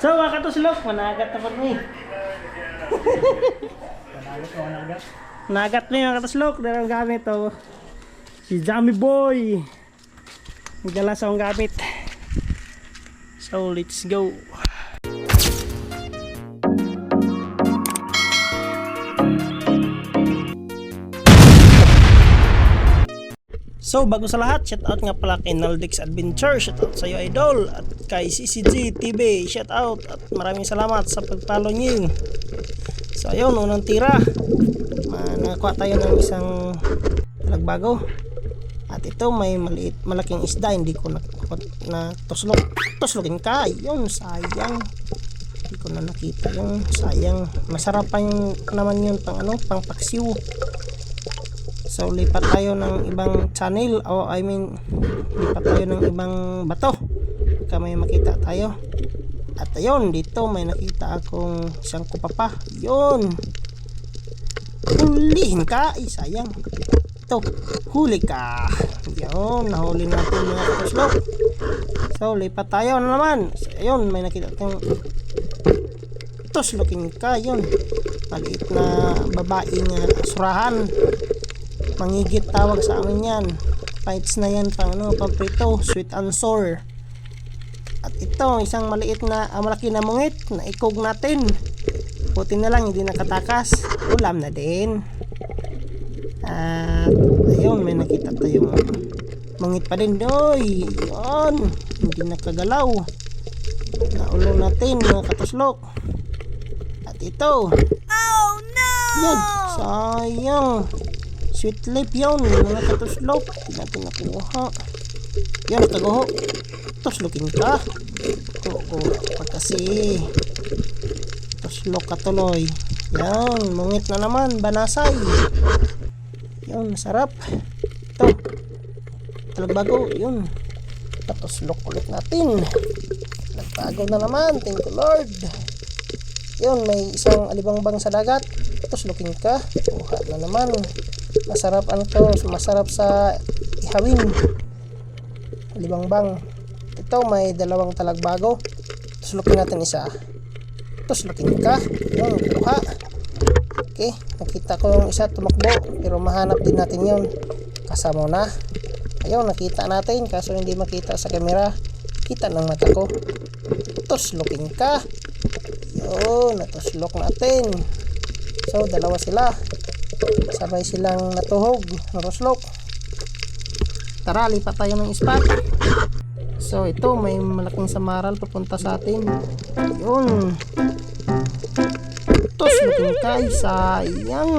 So mga katuslok, managat na po ni. Nagat na yung katuslok, dahil ang gamit to. Si Jammy Boy. Nagdala sa akong gamit. So let's go. So bago sa lahat, shout out nga pala kay Naldix Adventure, shout out sa iyo idol, at kay CCG TV, shout out at maraming salamat sa pagpalo niyo. So ayun, unang tira, nakakuha tayo ng isang talagbago, at ito may malaking isda, hindi ko na tuslokin ka, yun sayang, hindi ko na nakita yung sayang. Masarap pa yung naman yun pang pang paksiw. So lipat tayo ng ibang channel, lipat tayo ng ibang bato baka may makita tayo. At ayun, dito may nakita akong isang kupapa, yun, hulihin ka, sayang, ito, huli ka, yun, nahuli natin mga katuslok. So lipat tayo na naman. So, ayun, may nakita akong tuslokin ka, yun, maliit na babaeng surahan, mangigit tawag sa amin yan. Fights na yan pang paprito, sweet and sour. At ito, isang maliit na malaki na mungit na ikog natin. Puti na lang, hindi nakatakas, ulam na din. At ayun, may nakita tayong mungit pa din doy, yun, hindi nakagalaw, naulo natin mga katuslok. At ito, oh no, yan, sayang, sweet lip yun mga katuslok, hindi natin nakuha. Yan, nakaguho, tuslokin ka, pag kasi tuslok ka tuloy. Yan, mungit na naman, banasay, yun, masarap. Ito, talagbago, yun, patuslok ulit natin, talagbago na naman, thank you Lord. Yun, may isang alibangbang sa dagat, tuslokin ka, kuha na naman. Masarap masarap sa ihawin, alibangbang. Ito, may dalawang talagbago, tuslokin natin isa, tuslokin ka, yun, kuha. Okay, nakita ko yung isa tumakbo, pero mahanap din natin yun, kasama na. Ayun, nakita natin, kaso hindi makita sa camera, kita ng mata ko. Tuslokin ka, yun, natuslok natin. So dalawa sila, sabay silang natuhog, naruslok. Tara, lipat tayo ng spot. So ito, may malaking samaral papunta sa atin, yun, tuslokin ka, sayang,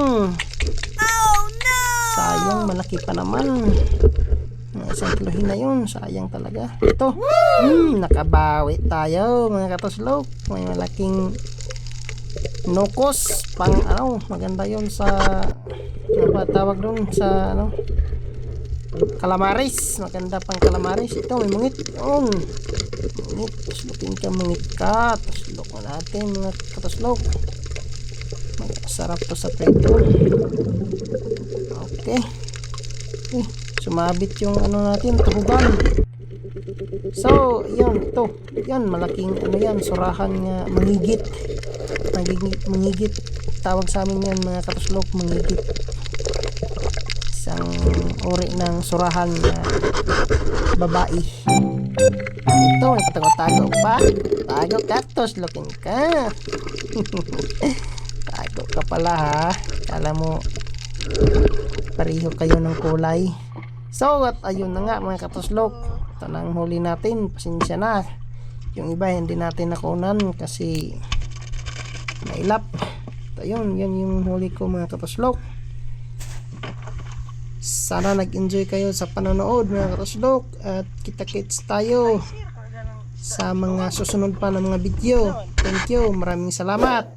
oh no, sayang, malaki pa naman, isang kilohin na yun, sayang talaga. Ito, nakabawi tayo mga katuslok, may malaking nukos, pang maganda yun sa, tawag doon sa calamaris, maganda pang calamaris. Ito, may mungit, yun, mungit, tuslokin ka, mungit ka, tuslok na natin mga katuslok, masarap to sa prito. Okay, sumabit yung natin, tuhugan. So yun, ito, yan, malaking yan, surahan nga, mangigit, tawag sa amin yan mga katuslok, mangigit, isang uri ng surahan na babae. Ito, may patago-tago pa, tago ka, tuslokin ka. Tago ka pala ha, kala mo pareho kayo ng kulay. So at ayun na nga mga katuslok, ito na ang huli natin, pasensya na, yung iba hindi natin nakunan kasi nailap. Ito yun yung huli ko mga katuslok. Sana nag-enjoy kayo sa panonood mga katuslok, at kita-kits tayo sa mga susunod pa ng mga video. Thank you, maraming salamat.